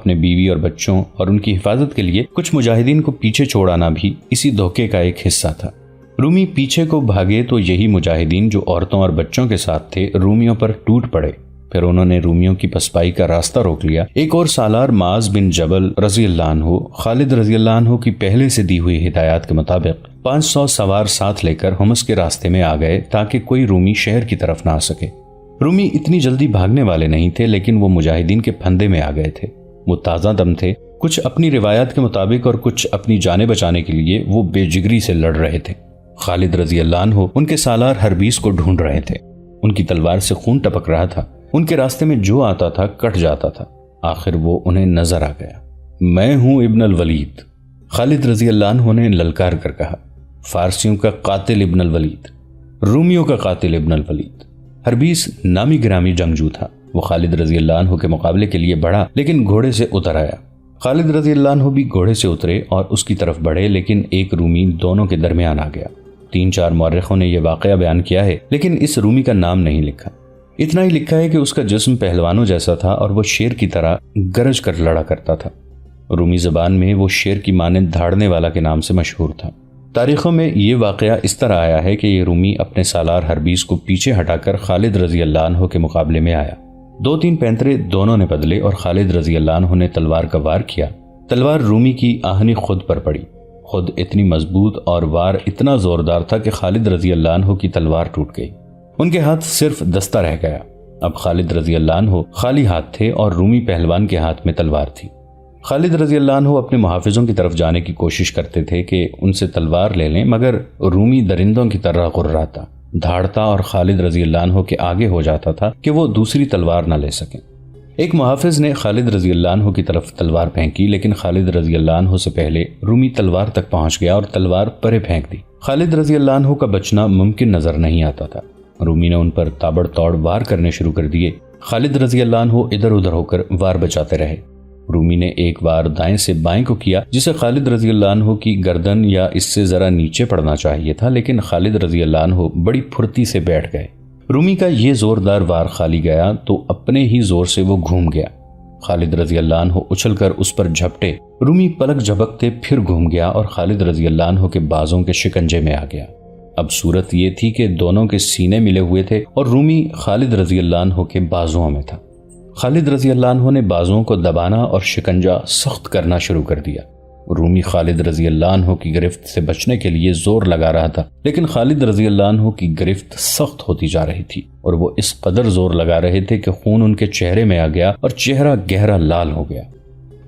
اپنے بیوی اور بچوں اور ان کی حفاظت کے لیے کچھ مجاہدین کو پیچھے چھوڑ آنا بھی اسی دھوکے کا ایک حصہ تھا۔ رومی پیچھے کو بھاگے تو یہی مجاہدین جو عورتوں اور بچوں کے ساتھ تھے رومیوں پر ٹوٹ پڑے۔ پھر انہوں نے رومیوں کی پسپائی کا راستہ روک لیا۔ ایک اور سالار معاذ بن جبل رضی اللہ عنہ خالد رضی اللہ عنہ کی پہلے سے دی ہوئی ہدایات کے مطابق 500 سوار ساتھ لے کر حمص کے راستے میں آ گئے تاکہ کوئی رومی شہر کی طرف نہ آ سکے۔ رومی اتنی جلدی بھاگنے والے نہیں تھے، لیکن وہ مجاہدین کے پھندے میں آ گئے تھے۔ وہ تازہ دم تھے، کچھ اپنی روایات کے مطابق اور کچھ اپنی جانیں بچانے کے لیے وہ بے جگری سے لڑ رہے تھے۔ خالد رضی اللہ عنہ ان کے سالار حربیس کو ڈھونڈ رہے تھے۔ ان کی تلوار سے خون ٹپک رہا تھا، ان کے راستے میں جو آتا تھا کٹ جاتا تھا۔ آخر وہ انہیں نظر آ گیا۔ میں ہوں ابن الولید، خالد رضی اللہ عنہ نے للکار کر کہا۔ فارسیوں کا قاتل ابن الولید، رومیوں کا قاتل ابن الولید۔ حربیس نامی گرامی جنگجو تھا۔ وہ خالد رضی اللہ عنہ کے مقابلے کے لیے بڑھا لیکن گھوڑے سے اتر آیا۔ خالد رضی اللہ عنہ بھی گھوڑے سے اترے اور اس کی طرف بڑھے، لیکن ایک رومی دونوں کے درمیان آ گیا۔ 3-4 مورخوں نے یہ واقعہ بیان کیا ہے، لیکن اس رومی کا نام نہیں لکھا۔ اتنا ہی لکھا ہے کہ اس کا جسم پہلوانوں جیسا تھا اور وہ شیر کی طرح گرج کر لڑا کرتا تھا۔ رومی زبان میں وہ شیر کی مانند دھاڑنے والا کے نام سے مشہور تھا۔ تاریخوں میں یہ واقعہ اس طرح آیا ہے کہ یہ رومی اپنے سالار حربیس کو پیچھے ہٹا کر خالد رضی اللہ عنہ کے مقابلے میں آیا۔ 2-3 پینترے دونوں نے بدلے اور خالد رضی اللہ عنہ نے تلوار کا وار کیا۔ تلوار رومی کی آہنی خود پر پڑی، خود اتنی مضبوط اور وار اتنا زوردار تھا کہ خالد رضی اللہ عنہ کی تلوار ٹوٹ گئی۔ ان کے ہاتھ صرف دستہ رہ گیا۔ اب خالد رضی اللہ عنہ خالی ہاتھ تھے اور رومی پہلوان کے ہاتھ میں تلوار تھی۔ خالد رضی اللہ عنہ اپنے محافظوں کی طرف جانے کی کوشش کرتے تھے کہ ان سے تلوار لے لیں، مگر رومی درندوں کی طرح غراتا، دھاڑتا اور خالد رضی اللہ عنہ کے آگے ہو جاتا تھا کہ وہ دوسری تلوار نہ لے سکیں۔ ایک محافظ نے خالد رضی اللہ عنہ کی طرف تلوار پھینکی، لیکن خالد رضی اللہ عنہ سے پہلے رومی تلوار تک پہنچ گیا اور تلوار پرے پھینک دی۔ خالد رضی اللہ عنہ کا بچنا ممکن نظر نہیں آتا تھا۔ رومی نے ان پر تابڑ توڑ وار کرنے شروع کر دیے۔ خالد رضی اللہ عنہ ادھر ادھر ہو کر وار بچاتے رہے۔ رومی نے ایک وار دائیں سے بائیں کو کیا، جسے خالد رضی اللہ عنہ کی گردن یا اس سے ذرا نیچے پڑنا چاہیے تھا، لیکن خالد رضی اللہ عنہ بڑی پھرتی سے بیٹھ گئے۔ رومی کا یہ زوردار وار خالی گیا تو اپنے ہی زور سے وہ گھوم گیا۔ خالد رضی اللہ عنہ اچھل کر اس پر جھپٹے۔ رومی پلک جھپکتے پھر گھوم گیا اور خالد رضی اللہ عنہ کے بازوں کے شکنجے میں آ گیا۔ اب صورت یہ تھی کہ دونوں کے سینے ملے ہوئے تھے اور رومی خالد رضی اللہ عنہ کے بازوؤں میں تھا۔ خالد رضی اللہ عنہ نے بازوؤں کو دبانا اور شکنجہ سخت کرنا شروع کر دیا۔ رومی خالد رضی اللہ عنہ کی گرفت سے بچنے کے لیے زور لگا رہا تھا، لیکن خالد رضی اللہ عنہ کی گرفت سخت ہوتی جا رہی تھی اور وہ اس قدر زور لگا رہے تھے کہ خون ان کے چہرے میں آ گیا اور چہرہ گہرا لال ہو گیا۔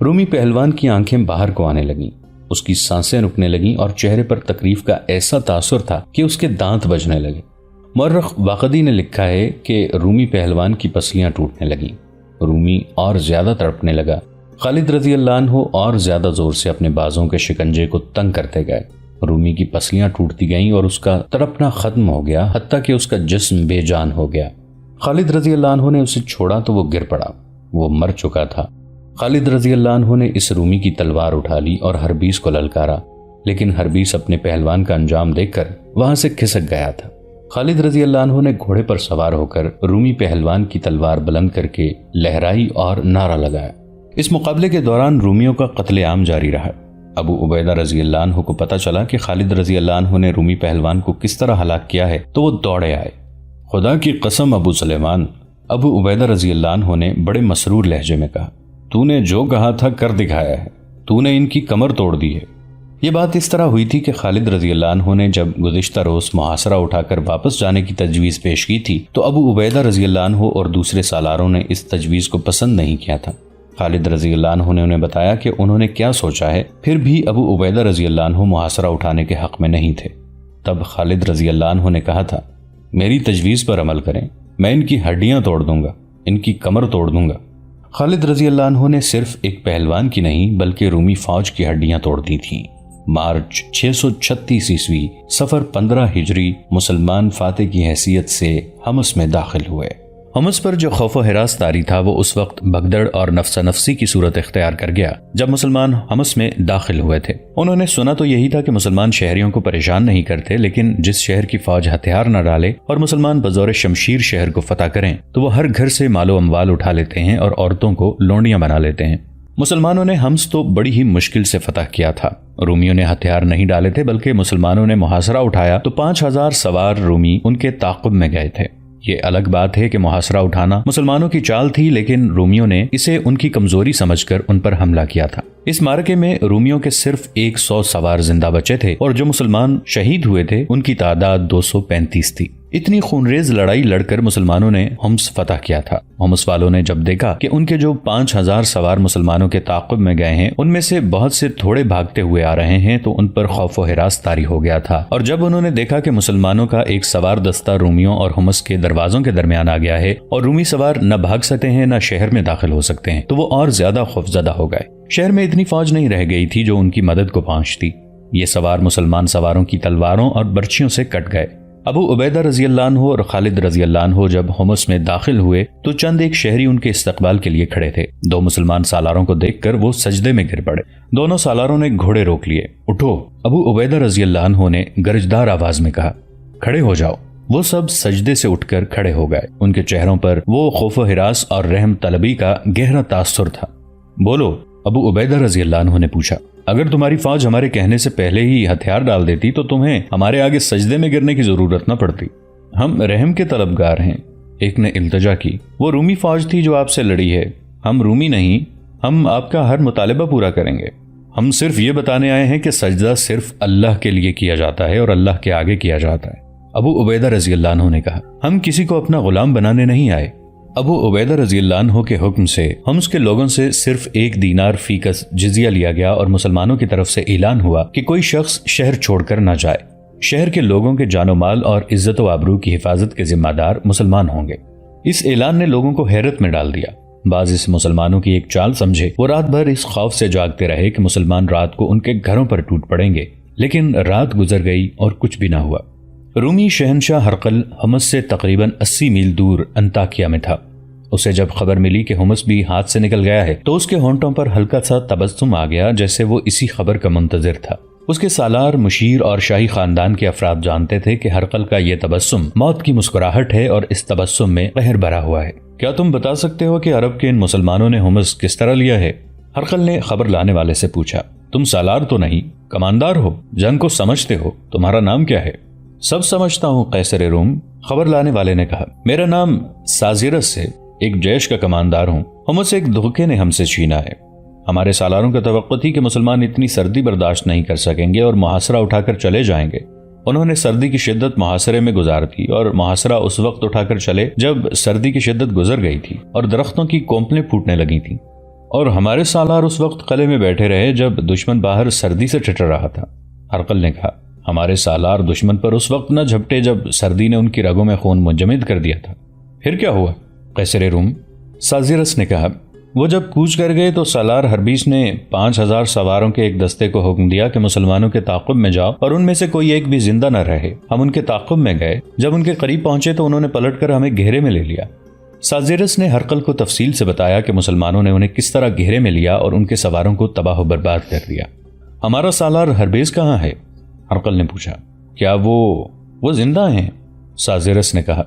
رومی پہلوان کی آنکھیں باہر کو آنے لگیں، اس کی سانسیں رکنے لگیں اور چہرے پر تکلیف کا ایسا تاثر تھا کہ اس کے دانت بجنے لگے۔ مورخ واقدی نے لکھا ہے کہ رومی پہلوان کی پسلیاں ٹوٹنے لگیں۔ رومی اور زیادہ تڑپنے لگا۔ خالد رضی اللہ عنہ اور زیادہ زور سے اپنے بازوں کے شکنجے کو تنگ کرتے گئے۔ رومی کی پسلیاں ٹوٹتی گئیں اور اس کا تڑپنا ختم ہو گیا، حتیٰ کہ اس کا جسم بے جان ہو گیا۔ خالد رضی اللہ عنہ نے اسے چھوڑا تو وہ گر پڑا، وہ مر چکا تھا۔ خالد رضی اللہ عنہ نے اس رومی کی تلوار اٹھا لی اور حربیس کو للکارا، لیکن حربیس اپنے پہلوان کا انجام دیکھ کر وہاں سے کھسک گیا تھا۔ خالد رضی اللہ عنہ نے گھوڑے پر سوار ہو کر رومی پہلوان کی تلوار بلند کر کے لہرائی اور نعرہ لگایا۔ اس مقابلے کے دوران رومیوں کا قتل عام جاری رہا۔ ابو عبیدہ رضی اللہ عنہ کو پتہ چلا کہ خالد رضی اللہ عنہ نے رومی پہلوان کو کس طرح ہلاک کیا ہے تو وہ دوڑے آئے۔ خدا کی قسم ابو سلیمان، ابو عبیدہ رضی اللہ عنہ نے بڑے مسرور لہجے میں کہا، تو نے جو کہا تھا کر دکھایا ہے، تو نے ان کی کمر توڑ دی ہے۔ یہ بات اس طرح ہوئی تھی کہ خالد رضی اللہ عنہ نے جب گزشتہ روز محاصرہ اٹھا کر واپس جانے کی تجویز پیش کی تھی تو ابو عبیدہ رضی اللہ عنہ اور دوسرے سالاروں نے اس تجویز کو پسند نہیں کیا تھا۔ خالد رضی اللہ عنہ نے انہیں بتایا کہ انہوں نے کیا سوچا ہے، پھر بھی ابو عبیدہ رضی اللہ عنہ محاصرہ اٹھانے کے حق میں نہیں تھے۔ تب خالد رضی اللہ عنہ نے کہا تھا، میری تجویز پر عمل کریں، میں ان کی ہڈیاں توڑ دوں گا، ان کی کمر توڑ دوں گا۔ خالد رضی اللہ عنہ نے صرف ایک پہلوان کی نہیں بلکہ رومی فوج کی ہڈیاں توڑ دی تھیں۔ مارچ 636 عیسوی صفر 15 ہجری مسلمان فاتح کی حیثیت سے حمص میں داخل ہوئے۔ حمص پر جو خوف و ہراس طاری تھا وہ اس وقت بھگدڑ اور نفسا نفسی کی صورت اختیار کر گیا جب مسلمان حمص میں داخل ہوئے تھے۔ انہوں نے سنا تو یہی تھا کہ مسلمان شہریوں کو پریشان نہیں کرتے، لیکن جس شہر کی فوج ہتھیار نہ ڈالے اور مسلمان بزور شمشیر شہر کو فتح کریں تو وہ ہر گھر سے مال و اموال اٹھا لیتے ہیں اور عورتوں کو لونڈیاں بنا لیتے ہیں۔ مسلمانوں نے حمص تو بڑی ہی مشکل سے فتح کیا تھا۔ رومیوں نے ہتھیار نہیں ڈالے تھے، بلکہ مسلمانوں نے محاصرہ اٹھایا تو 5000 سوار رومی ان کے تعاقب میں گئے تھے۔ یہ الگ بات ہے کہ محاصرہ اٹھانا مسلمانوں کی چال تھی، لیکن رومیوں نے اسے ان کی کمزوری سمجھ کر ان پر حملہ کیا تھا۔ اس معرکے میں رومیوں کے صرف 100 سوار زندہ بچے تھے، اور جو مسلمان شہید ہوئے تھے ان کی تعداد 235 تھی۔ اتنی خونریز لڑائی لڑ کر مسلمانوں نے حمص فتح کیا تھا۔ حمص والوں نے جب دیکھا کہ ان کے جو 5000 سوار مسلمانوں کے تعاقب میں گئے ہیں ان میں سے بہت سے تھوڑے بھاگتے ہوئے آ رہے ہیں، تو ان پر خوف و ہراس طاری ہو گیا تھا۔ اور جب انہوں نے دیکھا کہ مسلمانوں کا ایک سوار دستہ رومیوں اور حمص کے دروازوں کے درمیان آ گیا ہے، اور رومی سوار نہ بھاگ سکتے ہیں نہ شہر میں داخل ہو سکتے ہیں، تو وہ اور زیادہ خوفزدہ ہو گئے۔ شہر میں اتنی فوج نہیں رہ گئی تھی جو ان کی مدد کو پہنچتی۔ یہ سوار مسلمان سواروں کی تلواروں اور برچھیوں سے کٹ گئے۔ ابو عبیدہ رضی اللہ عنہ اور خالد رضی اللہ عنہ جب حمص میں داخل ہوئے تو چند ایک شہری ان کے استقبال کے لیے کھڑے تھے۔ دو مسلمان سالاروں کو دیکھ کر وہ سجدے میں گر پڑے۔ دونوں سالاروں نے گھوڑے روک لیے۔ اٹھو، ابو عبیدہ رضی اللہ عنہ نے گرجدار آواز میں کہا، کھڑے ہو جاؤ۔ وہ سب سجدے سے اٹھ کر کھڑے ہو گئے۔ ان کے چہروں پر وہ خوف و ہراس اور رحم طلبی کا گہرا تاثر تھا۔ بولو، ابو عبیدہ رضی اللہ عنہ نے پوچھا، اگر تمہاری فوج ہمارے کہنے سے پہلے ہی ہتھیار ڈال دیتی تو تمہیں ہمارے آگے سجدے میں گرنے کی ضرورت نہ پڑتی۔ ہم رحم کے طلبگار ہیں، ایک نے التجا کی۔ وہ رومی فوج تھی جو آپ سے لڑی ہے، ہم رومی نہیں، ہم آپ کا ہر مطالبہ پورا کریں گے۔ ہم صرف یہ بتانے آئے ہیں کہ سجدہ صرف اللہ کے لیے کیا جاتا ہے اور اللہ کے آگے کیا جاتا ہے۔ ابو عبیدہ رضی اللہ عنہ نے کہا، ہم کسی کو اپنا غلام بنانے نہیں آئے۔ ابو عبیدہ رضی اللہ عنہ کے حکم سے حمص کے لوگوں سے صرف 1 دینار فی کس جزیہ لیا گیا، اور مسلمانوں کی طرف سے اعلان ہوا کہ کوئی شخص شہر چھوڑ کر نہ جائے۔ شہر کے لوگوں کے جان و مال اور عزت و آبرو کی حفاظت کے ذمہ دار مسلمان ہوں گے۔ اس اعلان نے لوگوں کو حیرت میں ڈال دیا۔ بعض اس مسلمانوں کی ایک چال سمجھے، وہ رات بھر اس خوف سے جاگتے رہے کہ مسلمان رات کو ان کے گھروں پر ٹوٹ پڑیں گے، لیکن رات گزر گئی اور کچھ بھی نہ ہوا۔ رومی شہنشاہ ہرقل حمص سے تقریباً 80 میل دور انطاکیہ میں تھا۔ اسے جب خبر ملی کہ حمص بھی ہاتھ سے نکل گیا ہے تو اس کے ہونٹوں پر ہلکا سا تبسم آ گیا، جیسے وہ اسی خبر کا منتظر تھا۔ اس کے سالار، مشیر اور شاہی خاندان کے افراد جانتے تھے کہ ہرقل کا یہ تبسم موت کی مسکراہٹ ہے، اور اس تبسم میں قہر بھرا ہوا ہے۔ کیا تم بتا سکتے ہو کہ عرب کے ان مسلمانوں نے حمص کس طرح لیا ہے؟ ہرقل نے خبر لانے والے سے پوچھا۔ تم سالار تو نہیں، کماندار ہو، جنگ کو سمجھتے ہو، تمہارا نام کیا ہے؟ سب سمجھتا ہوں قیصر روم، خبر لانے والے نے کہا۔ میرا نام سازیرس ہے، ایک جیش کا کماندار ہوں۔ حمص ایک دھوکے نے ہم سے چھینا ہے۔ ہمارے سالاروں کا توقع تھی کہ مسلمان اتنی سردی برداشت نہیں کر سکیں گے اور محاصرہ اٹھا کر چلے جائیں گے۔ انہوں نے سردی کی شدت محاصرے میں گزار دی، اور محاصرہ اس وقت اٹھا کر چلے جب سردی کی شدت گزر گئی تھی اور درختوں کی کونپلیں پھوٹنے لگی تھیں، اور ہمارے سالار اس وقت قلعے میں بیٹھے رہے جب دشمن باہر سردی سے ٹھٹر رہا تھا۔ ہرقل نے کہا، ہمارے سالار دشمن پر اس وقت نہ جھپٹے جب سردی نے ان کی رگوں میں خون منجمد کر دیا تھا۔ پھر کیا ہوا؟ قیصر روم، سازیرس نے کہا، وہ جب کوچ کر گئے تو سالار ہربیس نے 5000 سواروں کے ایک دستے کو حکم دیا کہ مسلمانوں کے تعاقب میں جاؤ اور ان میں سے کوئی ایک بھی زندہ نہ رہے۔ ہم ان کے تعاقب میں گئے، جب ان کے قریب پہنچے تو انہوں نے پلٹ کر ہمیں گھیرے میں لے لیا۔ سازیرس نے ہرقل کو تفصیل سے بتایا کہ مسلمانوں نے انہیں کس طرح گھیرے میں لیا اور ان کے سواروں کو تباہ و برباد کر دیا۔ ہمارا سالار ہربیس کہاں ہے؟ ہرقل نے پوچھا۔ کیا وہ زندہ ہیں؟ سازیرس نے کہا،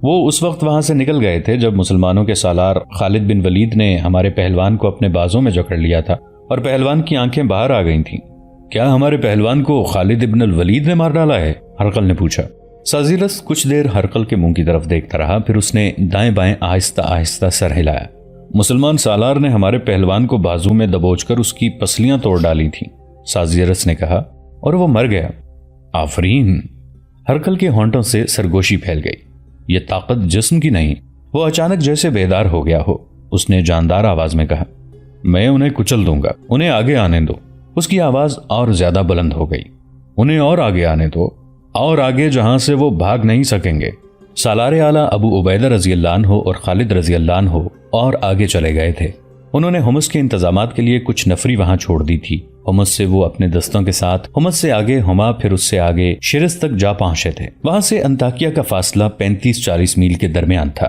وہ اس وقت وہاں سے نکل گئے تھے جب مسلمانوں کے سالار خالد بن ولید نے ہمارے پہلوان کو اپنے بازوں میں جکڑ لیا تھا اور پہلوان کی آنکھیں باہر آ گئی تھیں۔ کیا ہمارے پہلوان کو خالد بن الولید نے مار ڈالا ہے؟ ہرقل نے پوچھا۔ سازیرس کچھ دیر ہرقل کے منہ کی طرف دیکھتا رہا، پھر اس نے دائیں بائیں آہستہ آہستہ سر ہلایا۔ مسلمان سالار نے ہمارے پہلوان کو بازو میں دبوچ کر اس کی پسلیاں توڑ ڈالی تھیں، سازیرس نے کہا، اور وہ مر گیا۔ آفرین! ہرقل کے ہونٹوں سے سرگوشی پھیل گئی۔ یہ طاقت جسم کی نہیں۔ وہ اچانک جیسے بیدار ہو گیا ہو، اس نے جاندار آواز میں کہا، میں انہیں کچل دوں گا، انہیں آگے آنے دو۔ اس کی آواز اور زیادہ بلند ہو گئی، انہیں اور آگے آنے دو، اور آگے جہاں سے وہ بھاگ نہیں سکیں گے۔ سالار اعلیٰ ابو عبیدہ رضی اللہ عنہ اور خالد رضی اللہ عنہ اور آگے چلے گئے تھے۔ انہوں نے حمص کے انتظامات کے لیے کچھ نفری وہاں چھوڑ دی تھی۔ حمص سے وہ اپنے دستوں کے ساتھ حمص سے آگے ہما، پھر اس سے آگے شرس تک جا پہنچے تھے۔ وہاں سے انطاکیہ کا فاصلہ 35-40 میل کے درمیان تھا۔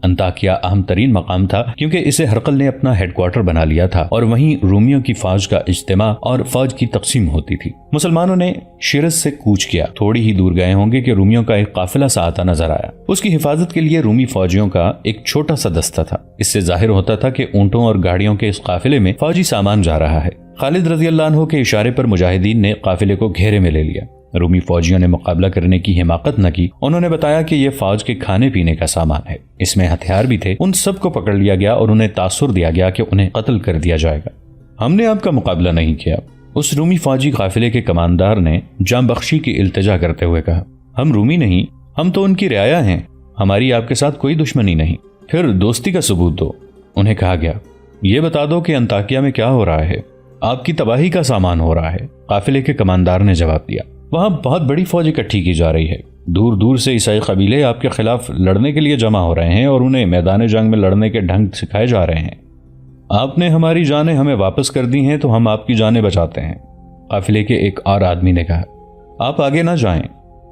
انطاکیہ اہم ترین مقام تھا کیونکہ اسے ہرقل نے اپنا ہیڈ کوارٹر بنا لیا تھا اور وہیں رومیوں کی فوج کا اجتماع اور فوج کی تقسیم ہوتی تھی۔ مسلمانوں نے شرز سے کوچ کیا، تھوڑی ہی دور گئے ہوں گے کہ رومیوں کا ایک قافلہ سا آتا نظر آیا۔ اس کی حفاظت کے لیے رومی فوجیوں کا ایک چھوٹا سا دستہ تھا۔ اس سے ظاہر ہوتا تھا کہ اونٹوں اور گاڑیوں کے اس قافلے میں فوجی سامان جا رہا ہے۔ خالد رضی اللہ عنہ کے اشارے پر مجاہدین نے قافلے کو گھیرے میں لے لیا۔ رومی فوجیوں نے مقابلہ کرنے کی حماقت نہ کی، انہوں نے بتایا کہ یہ فوج کے کھانے پینے کا سامان ہے، اس میں ہتھیار بھی تھے۔ ان سب کو پکڑ لیا گیا اور انہیں تاثر دیا گیا کہ انہیں قتل کر دیا جائے گا۔ ہم نے آپ کا مقابلہ نہیں کیا، اس رومی فوجی قافلے کے کماندار نے جاں بخشی کی التجا کرتے ہوئے کہا۔ ہم رومی نہیں، ہم تو ان کی رعایا ہیں، ہماری آپ کے ساتھ کوئی دشمنی نہیں۔ پھر دوستی کا ثبوت دو، انہیں کہا گیا۔ یہ بتا دو کہ انطاکیہ میں کیا ہو رہا ہے، آپ کی تباہی کا سامان ہو رہا ہے۔ قافلے کے کماندار نے جواب دیا، وہاں بہت بڑی فوج اکٹھی کی جا رہی ہے، دور دور سے عیسائی قبیلے آپ کے خلاف لڑنے کے لیے جمع ہو رہے ہیں اور انہیں میدان جنگ میں لڑنے کے ڈھنگ سکھائے جا رہے ہیں۔ آپ نے ہماری جانیں ہمیں واپس کر دی ہیں تو ہم آپ کی جانیں بچاتے ہیں۔ قافلے کے ایک اور آدمی نے کہا، آپ آگے نہ جائیں،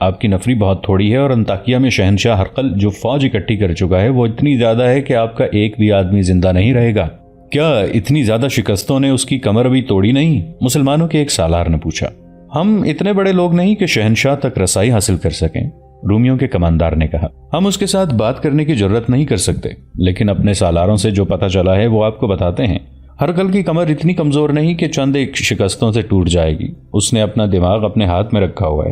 آپ کی نفری بہت تھوڑی ہے اور انطاکیہ میں شہنشاہ ہرقل جو فوج اکٹھی کر چکا ہے وہ اتنی زیادہ ہے کہ آپ کا ایک بھی آدمی زندہ نہیں رہے گا۔ کیا اتنی زیادہ شکستوں نے اس کی کمر ابھی توڑی نہیں؟ مسلمانوں کے ایک سالار نے پوچھا۔ ہم اتنے بڑے لوگ نہیں کہ شہنشاہ تک رسائی حاصل کر سکیں، رومیوں کے کماندار نے کہا۔ ہم اس کے ساتھ بات کرنے کی جرت نہیں کر سکتے، لیکن اپنے سالاروں سے جو پتہ چلا ہے وہ آپ کو بتاتے ہیں۔ ہرقل کی کمر اتنی کمزور نہیں کہ چند ایک شکستوں سے ٹوٹ جائے گی۔ اس نے اپنا دماغ اپنے ہاتھ میں رکھا ہوا ہے،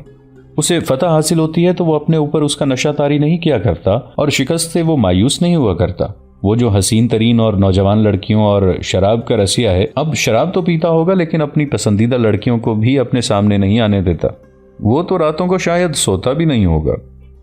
اسے فتح حاصل ہوتی ہے تو وہ اپنے اوپر اس کا نشہ طاری نہیں کیا کرتا اور شکست سے وہ مایوس نہیں ہوا کرتا۔ وہ جو حسین ترین اور نوجوان لڑکیوں اور شراب کا رسیا ہے، اب شراب تو پیتا ہوگا لیکن اپنی پسندیدہ لڑکیوں کو بھی اپنے سامنے نہیں آنے دیتا۔ وہ تو راتوں کو شاید سوتا بھی نہیں ہوگا۔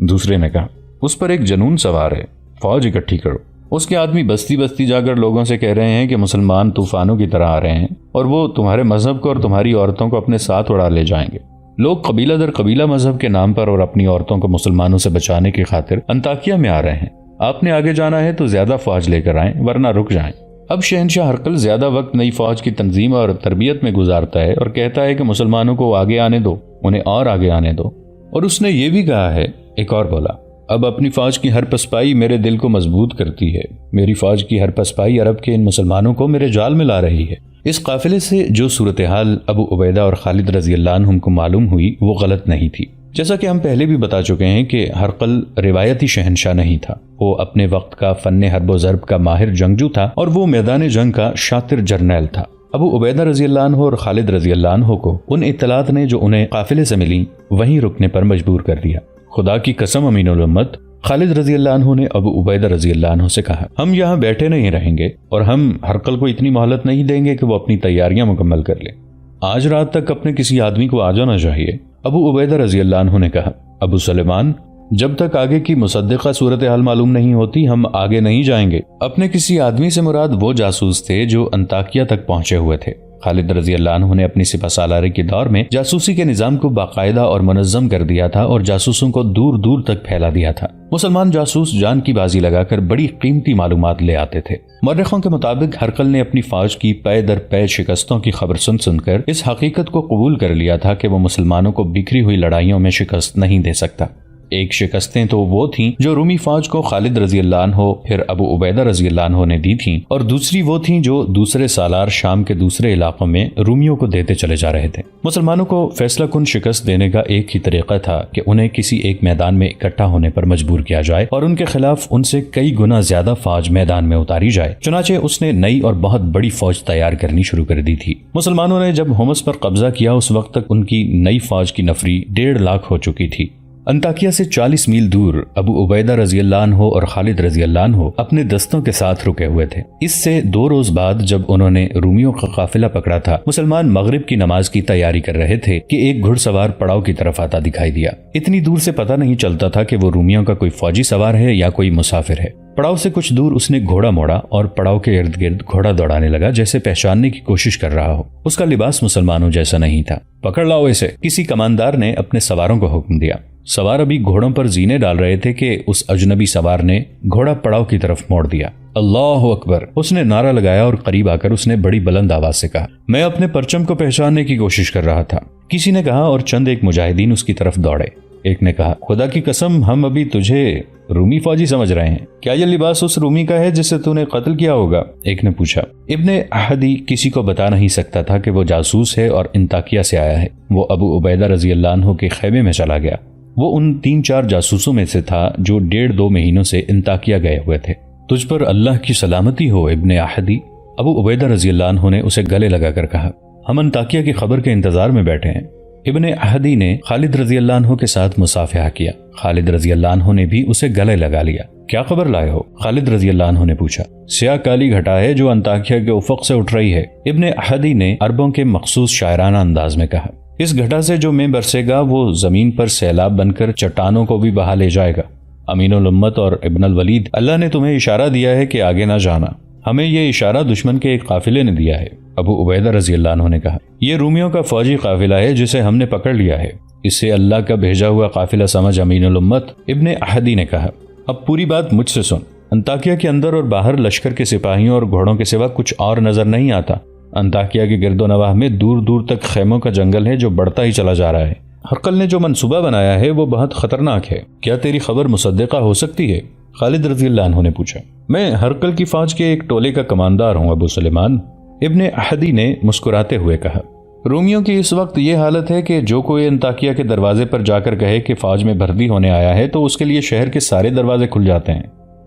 دوسرے نے کہا، اس پر ایک جنون سوار ہے، فوج اکٹھی کرو۔ اس کے آدمی بستی بستی جا کر لوگوں سے کہہ رہے ہیں کہ مسلمان طوفانوں کی طرح آ رہے ہیں اور وہ تمہارے مذہب کو اور تمہاری عورتوں کو اپنے ساتھ اڑا لے جائیں گے۔ لوگ قبیلہ در قبیلہ مذہب کے نام پر اور اپنی عورتوں کو مسلمانوں سے بچانے کی خاطر انطاکیہ میں آ رہے ہیں۔ آپ نے آگے جانا ہے تو زیادہ فوج لے کر آئیں ورنہ رک جائیں۔ اب شہنشاہ ہرقل زیادہ وقت نئی فوج کی تنظیم اور تربیت میں گزارتا ہے اور کہتا ہے کہ مسلمانوں کو آگے آنے دو، انہیں اور آگے آنے دو۔ اور اس نے یہ بھی کہا ہے، ایک اور بولا، اب اپنی فوج کی ہر پسپائی میرے دل کو مضبوط کرتی ہے۔ میری فوج کی ہر پسپائی عرب کے ان مسلمانوں کو میرے جال میں لا رہی ہے۔ اس قافلے سے جو صورتحال ابو عبیدہ اور خالد رضی اللہ عنہم کو معلوم ہوئی وہ غلط نہیں تھی۔ جیسا کہ ہم پہلے بھی بتا چکے ہیں کہ ہرقل روایتی شہنشاہ نہیں تھا، وہ اپنے وقت کا فن حرب و ضرب کا ماہر جنگجو تھا اور وہ میدان جنگ کا شاطر جرنیل تھا۔ ابو عبیدہ رضی اللہ عنہ اور خالد رضی اللہ عنہ کو ان اطلاعات نے جو انہیں قافلے سے ملی وہیں رکنے پر مجبور کر دیا۔ خدا کی قسم امین الامت، خالد رضی اللہ عنہ نے ابو عبیدہ رضی اللہ عنہ سے کہا، ہم یہاں بیٹھے نہیں رہیں گے اور ہم ہرقل کو اتنی مہلت نہیں دیں گے کہ وہ اپنی تیاریاں مکمل کر لے۔ آج رات تک اپنے کسی آدمی کو آ جانا چاہیے۔ ابو عبیدہ رضی اللہ عنہ نے کہا، ابو سلیمان، جب تک آگے کی مصدقہ صورتحال معلوم نہیں ہوتی ہم آگے نہیں جائیں گے۔ اپنے کسی آدمی سے مراد وہ جاسوس تھے جو انطاکیہ تک پہنچے ہوئے تھے۔ خالد رضی اللہ عنہ نے اپنی سپہ سالاری کے دور میں جاسوسی کے نظام کو باقاعدہ اور منظم کر دیا تھا اور جاسوسوں کو دور دور تک پھیلا دیا تھا۔ مسلمان جاسوس جان کی بازی لگا کر بڑی قیمتی معلومات لے آتے تھے۔ مورخوں کے مطابق ہرقل نے اپنی فوج کی پے در پے شکستوں کی خبر سن کر اس حقیقت کو قبول کر لیا تھا کہ وہ مسلمانوں کو بکھری ہوئی لڑائیوں میں شکست نہیں دے سکتا۔ ایک شکستیں تو وہ تھیں جو رومی فوج کو خالد رضی اللہ عنہ پھر ابو عبیدہ رضی اللہ عنہ نے دی تھیں، اور دوسری وہ تھیں جو دوسرے سالار شام کے دوسرے علاقوں میں رومیوں کو دیتے چلے جا رہے تھے۔ مسلمانوں کو فیصلہ کن شکست دینے کا ایک ہی طریقہ تھا کہ انہیں کسی ایک میدان میں اکٹھا ہونے پر مجبور کیا جائے اور ان کے خلاف ان سے کئی گنا زیادہ فوج میدان میں اتاری جائے۔ چنانچہ اس نے نئی اور بہت بڑی فوج تیار کرنی شروع کر دی تھی۔ مسلمانوں نے جب ہومس پر قبضہ کیا اس وقت تک ان کی نئی فوج کی نفری 1.5 لاکھ ہو چکی تھی۔ انطاکیہ سے 40 میل دور ابو عبیدہ رضی اللہ عنہ اور خالد رضی اللہ عنہ اپنے دستوں کے ساتھ رکے ہوئے تھے۔ اس سے 2 روز بعد جب انہوں نے رومیوں کا قافلہ پکڑا تھا، مسلمان مغرب کی نماز کی تیاری کر رہے تھے کہ ایک گھڑ سوار پڑاؤ کی طرف آتا دکھائی دیا۔ اتنی دور سے پتہ نہیں چلتا تھا کہ وہ رومیوں کا کوئی فوجی سوار ہے یا کوئی مسافر ہے۔ پڑاؤ سے کچھ دور اس نے گھوڑا موڑا اور پڑاؤ کے ارد گرد گھوڑا دوڑانے لگا جیسے پہچاننے کی کوشش کر رہا ہو۔ اس کا لباس مسلمانوں جیسا نہیں تھا۔ پکڑ لاؤ اسے، کسی کماندار نے اپنے سواروں کو حکم دیا۔ سوار ابھی گھوڑوں پر زینے ڈال رہے تھے کہ اس اجنبی سوار نے گھوڑا پڑاؤ کی طرف موڑ دیا۔ اللہ اکبر، اس نے نعرہ لگایا اور قریب آ کر اس نے بڑی بلند آواز سے کہا، میں اپنے پرچم کو پہچاننے کی کوشش کر رہا تھا۔ کسی نے کہا اور چند ایک مجاہدین اس کی طرف دوڑے۔ ایک نے کہا خدا کی قسم ہم ابھی تجھے رومی فوجی سمجھ رہے ہیں، کیا یہ لباس اس رومی کا ہے جسے تو نے قتل کیا ہوگا؟ ایک نے پوچھا۔ ابن احدی کسی کو بتا نہیں سکتا تھا کہ وہ جاسوس ہے اور انطاکیہ سے آیا ہے۔ وہ ابو عبیدہ رضی اللہ عنہ کے خیمے میں چلا گیا۔ وہ ان 3-4 جاسوسوں میں سے تھا جو 1.5-2 مہینوں سے انطاکیہ گئے ہوئے تھے۔ تجھ پر اللہ کی سلامتی ہو ابن احدی، ابو عبیدہ رضی اللہ عنہ نے اسے گلے لگا کر کہا۔ ہم انطاکیہ کی خبر کے انتظار میں بیٹھے ہیں۔ ابن احدی نے خالد رضی اللہ عنہ کے ساتھ مصافحہ کیا۔ خالد رضی اللہ عنہ نے بھی اسے گلے لگا لیا۔ کیا خبر لائے ہو؟ خالد رضی اللہ عنہ نے پوچھا۔ سیاہ کالی گھٹا ہے جو انطاکیہ کے افق سے اٹھ رہی ہے، ابن احدی نے عربوں کے مخصوص شاعرانہ انداز میں کہا۔ اس گھٹا سے جو میں برسے گا وہ زمین پر سیلاب بن کر چٹانوں کو بھی بہا لے جائے گا۔ امین الامت اور ابن الولید، اللہ نے تمہیں اشارہ دیا ہے کہ آگے نہ جانا۔ ہمیں یہ اشارہ دشمن کے ایک قافلے نے دیا ہے۔ ابو عبیدہ رضی اللہ عنہ نے کہا، یہ رومیوں کا فوجی قافلہ ہے جسے ہم نے پکڑ لیا ہے، اسے اللہ کا بھیجا ہوا قافلہ سمجھ امین الامت۔ ابن احدی نے کہا، اب پوری بات مجھ سے سن۔ انطاکیہ کے اندر اور باہر لشکر کے سپاہیوں اور گھوڑوں کے سوا کچھ اور نظر نہیں آتا۔ انطاکیہ کے گرد و نواح میں دور دور تک خیموں کا جنگل ہے جو بڑھتا ہی چلا جا رہا ہے۔ ہرقل نے جو منصوبہ بنایا ہے وہ بہت خطرناک ہے، کیا تیری خبر مصدقہ ہو سکتی ہے؟ خالد رضی اللہ عنہ نے پوچھا۔ میں ہرقل کی فوج کے ایک ٹولے کا کماندار ہوں ابو سلیمان، ابن احدی نے مسکراتے ہوئے کہا۔ رومیوں کی اس وقت یہ حالت ہے کہ جو کوئی انطاکیہ کے دروازے پر جا کر کہے کہ فوج میں بھرتی ہونے آیا ہے تو اس کے لیے شہر کے سارے دروازے کھل جاتے ہیں۔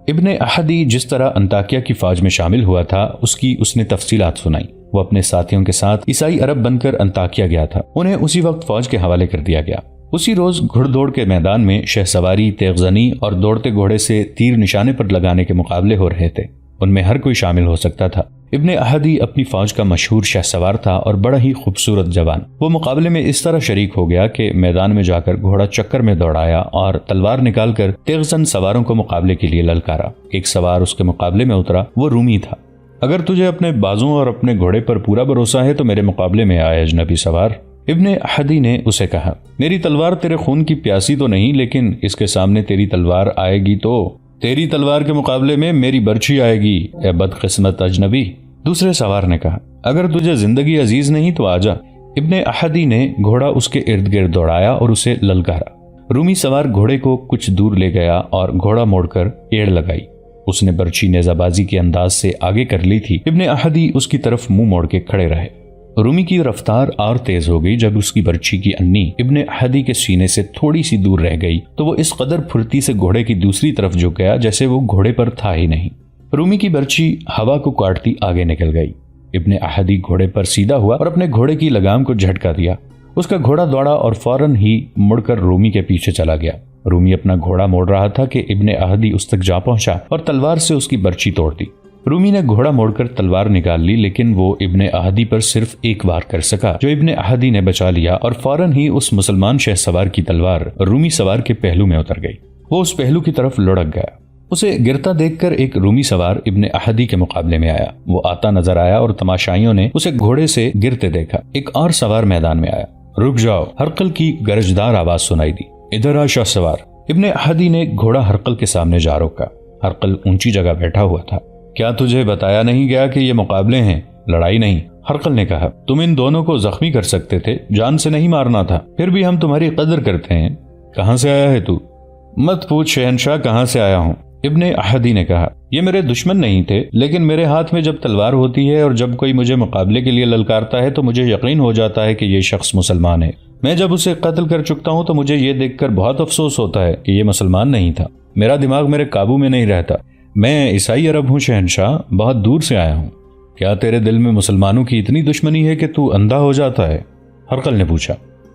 ابن احدی جس طرح انطاکیہ کی فوج میں شامل ہوا تھا اس نے تفصیلات سنائی۔ وہ اپنے ساتھیوں کے ساتھ عیسائی عرب بن کر انطاکیہ گیا تھا، انہیں اسی وقت فوج کے حوالے کر دیا گیا۔ اسی روز گھڑ دوڑ کے میدان میں شہ سواری، تیغ زنی اور دوڑتے گھوڑے سے تیر نشانے پر لگانے کے مقابلے ہو رہے تھے۔ ان میں ہر کوئی شامل ہو سکتا تھا۔ ابن احدی اپنی فوج کا مشہور شہ سوار تھا اور بڑا ہی خوبصورت جوان۔ وہ مقابلے میں اس طرح شریک ہو گیا کہ میدان میں جا کر گھوڑا چکر میں دوڑایا اور تلوار نکال کر تیغ زن سواروں کو مقابلے کے لیے للکارا۔ ایک سوار اس کے مقابلے میں اترا، وہ رومی تھا۔ اگر تجھے اپنے بازوں اور اپنے گھوڑے پر پورا بھروسہ ہے تو میرے مقابلے میں آئے اجنبی سوار۔ ابن احدی نے اسے کہا، میری تلوار تیرے خون کی پیاسی تو نہیں، لیکن اس کے سامنے تیری تلوار آئے گی تو تیری تلوار کے مقابلے میں میری برچھی آئے گی، اے بدقسمت اجنبی۔ دوسرے سوار نے کہا، اگر تجھے زندگی عزیز نہیں تو آجا۔ ابن احدی نے گھوڑا اس کے ارد گرد دوڑایا اور اسے للکارا۔ رومی سوار گھوڑے کو کچھ دور لے گیا اور گھوڑا موڑ کر ایڑ لگائی۔ اس نے برچھی نیزہ بازی کے انداز سے آگے کر لی تھی۔ ابن احدی اس کی طرف منہ موڑ کے کھڑے رہے۔ رومی کی رفتار اور تیز ہو گئی جب اس کی برچھی کی انی ابن احدی کے سینے سے تھوڑی سی دور رہ گئی تو وہ اس قدر پھرتی سے گھوڑے کی دوسری طرف جھک گیا جیسے وہ گھوڑے پر تھا ہی نہیں۔ رومی کی برچھی ہوا کو کاٹتی آگے نکل گئی۔ ابن احدی گھوڑے پر سیدھا ہوا اور اپنے گھوڑے کی لگام کو جھٹکا دیا۔ اس کا گھوڑا دوڑا اور فوراً ہی مڑ کر رومی کے پیچھے چلا گیا۔ رومی اپنا گھوڑا موڑ رہا تھا کہ ابن احدی اس تک جا پہنچا اور تلوار سے اس کی برچھی توڑ دی۔ رومی نے گھوڑا موڑ کر تلوار نکال لی، لیکن وہ ابن احدی پر صرف ایک وار کر سکا جو ابن احدی نے بچا لیا اور فوراً ہی اس مسلمان شہ سوار کی تلوار رومی سوار کے پہلو میں اتر گئی۔ وہ اس پہلو کی طرف لڑک گیا۔ اسے گرتا دیکھ کر ایک رومی سوار ابن احدی کے مقابلے میں آیا۔ وہ آتا نظر آیا اور تماشائیوں نے اسے گھوڑے سے گرتے دیکھا۔ ایک اور سوار میدان میں آیا۔ رک جاؤ، ہرقل کی گرجدار آواز سنائی دی، ادھر آ شاہ سوار۔ ابن احدی نے گھوڑا ہرقل کے سامنے جا روکا۔ ہرقل اونچی جگہ بیٹھا ہوا تھا۔ کیا تجھے بتایا نہیں گیا کہ یہ مقابلے ہیں، لڑائی نہیں؟ ہرقل نے کہا، تم ان دونوں کو زخمی کر سکتے تھے، جان سے نہیں مارنا تھا، پھر بھی ہم تمہاری قدر کرتے ہیں۔ کہاں سے آیا ہے تو؟ مت پوچھ شہنشاہ کہاں سے آیا ہوں۔ ابن احدی نے کہا، یہ میرے دشمن نہیں تھے، لیکن میرے ہاتھ میں جب تلوار ہوتی ہے اور جب کوئی مجھے مقابلے کے لیے للکارتا ہے تو مجھے یقین ہو جاتا ہے کہ یہ شخص مسلمان ہے۔ میں جب اسے قتل کر چکتا ہوں تو مجھے یہ دیکھ کر بہت افسوس ہوتا ہے کہ یہ مسلمان نہیں تھا۔ میرا دماغ میرے قابو میں نہیں رہتا۔ میں عیسائی عرب ہوں شہنشاہ، بہت دور سے آیا ہوں۔ کیا تیرے دل میں مسلمانوں کی اتنی دشمنی ہے کہ تو اندھا ہو جاتا ہے؟ ہرقل نے پوچھا۔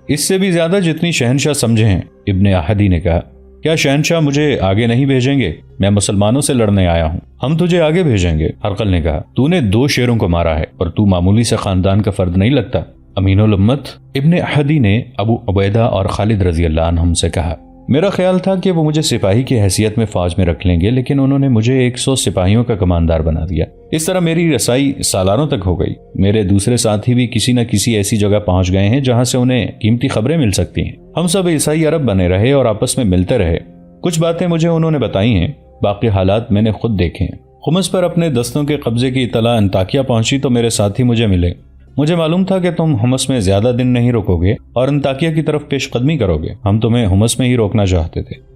اس سے بھی زیادہ جتنی شہنشاہ سمجھے ہیں، ابن احدی نے کہا۔ کیا شہنشاہ مجھے آگے نہیں بھیجیں گے؟ میں مسلمانوں سے لڑنے آیا ہوں۔ ہم تجھے آگے بھیجیں گے، ہرقل نے کہا۔ تو نے 2 شیروں کو مارا ہے اور تو معمولی سے خاندان کا فرد نہیں لگتا۔ امین الامت، ابن احدی نے ابو عبیدہ اور خالد رضی اللہ عنہم سے کہا۔ میرا خیال تھا کہ وہ مجھے سپاہی کی حیثیت میں فوج میں رکھ لیں گے، لیکن انہوں نے مجھے 100 سپاہیوں کا کماندار بنا دیا۔ اس طرح میری رسائی سالاروں تک ہو گئی۔ میرے دوسرے ساتھی بھی کسی نہ کسی ایسی جگہ پہنچ گئے ہیں جہاں سے انہیں قیمتی خبریں مل سکتی ہیں۔ ہم سب عیسائی عرب بنے رہے اور آپس میں ملتے رہے۔ کچھ باتیں مجھے انہوں نے بتائی ہیں، باقی حالات میں نے خود دیکھے ہیں۔ خمس پر اپنے دستوں کے قبضے کی اطلاع انطاکیہ پہنچی تو میرے ساتھی مجھے ملے۔ مجھے معلوم تھا کہ تم حمص میں زیادہ دن نہیں رکو گے اور انطاکیہ کی طرف پیش قدمی کرو گے. ہم تمہیں حمص میں ہی روکنا چاہتے تھے.